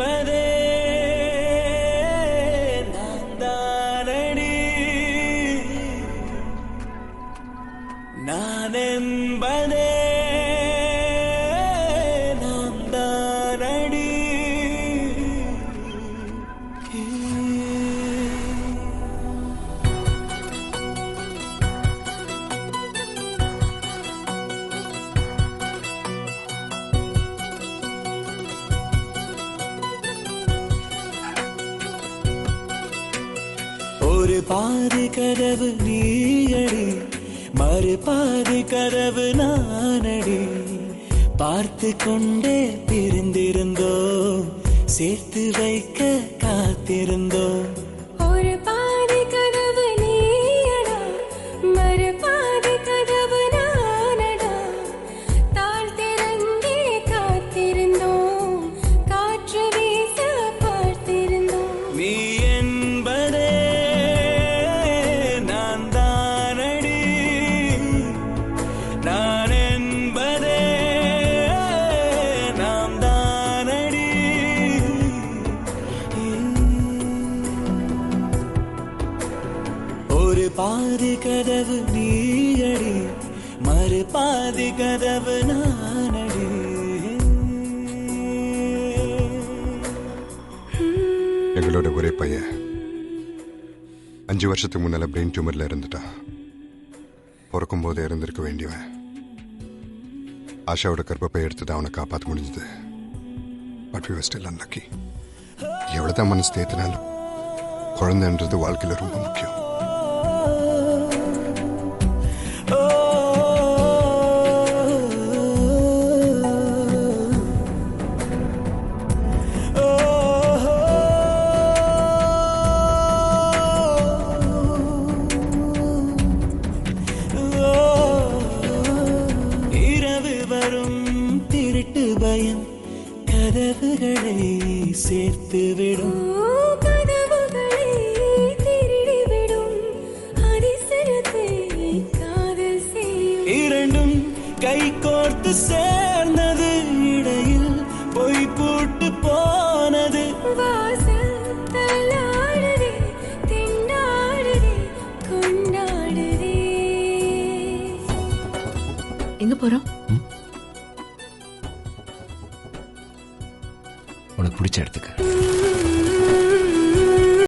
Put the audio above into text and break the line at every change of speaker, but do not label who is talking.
என்பதே நான் தானடி, நான் என்பதே நான் தானடி. ஒரு பாதி கதவு நீயடி, மறு பாதி கதவு நானடி. பார்த்து கொண்டே பிரிந்திருந்தோம், சேர்த்து வைக்க காத்திருந்தோம்.
ஒரு பாதி கதவு நீயடா, மறு பாதி கதவு நானடா. தாழ் திறந்தே காத்திருந்தோம், காற்று வீச பார்த்திருந்தோம்.
நீ என்பதே நான் தானடி, நான் என்பதே நாம் தானடி. ஒரு பாதி கதவு நீயடி, மறு பாதி கதவு நானடி.
எங்களோட ஒரே பையன் 5 வருஷத்துக்கு முன்னால பிரெயின் டியூமர்ல இருந்துட்டான். பிறக்கும் போது இறந்திருக்க வேண்டியவன். ஆஷாவோட கர்ப்பப்பை எடுத்து அவனை காப்பாற்ற முடிஞ்சது. But we were still unlucky. எவ்வளவுதான் மனசு தேத்தினாலும் குழந்தைன்றது வாழ்க்கையில ரொம்ப முக்கியம்.
இரவு வரும் திருட்டு பயம் கதவுகளை சேர்த்துவிடும்.
கதவுகளை திருடிவிடும், அதிசயத்தை காதல் செய்யும்.
இரண்டும் கை கோர்த்து சேர்ந்தது, இடையில் பொய் பூட்டு போனது.
வாசல் தள்ளாடுதே, திண்டாடுதே, கொண்டாடுதே.
எங்க போறோம்?
உனக்கு பிடிச்ச இடத்துக்கு.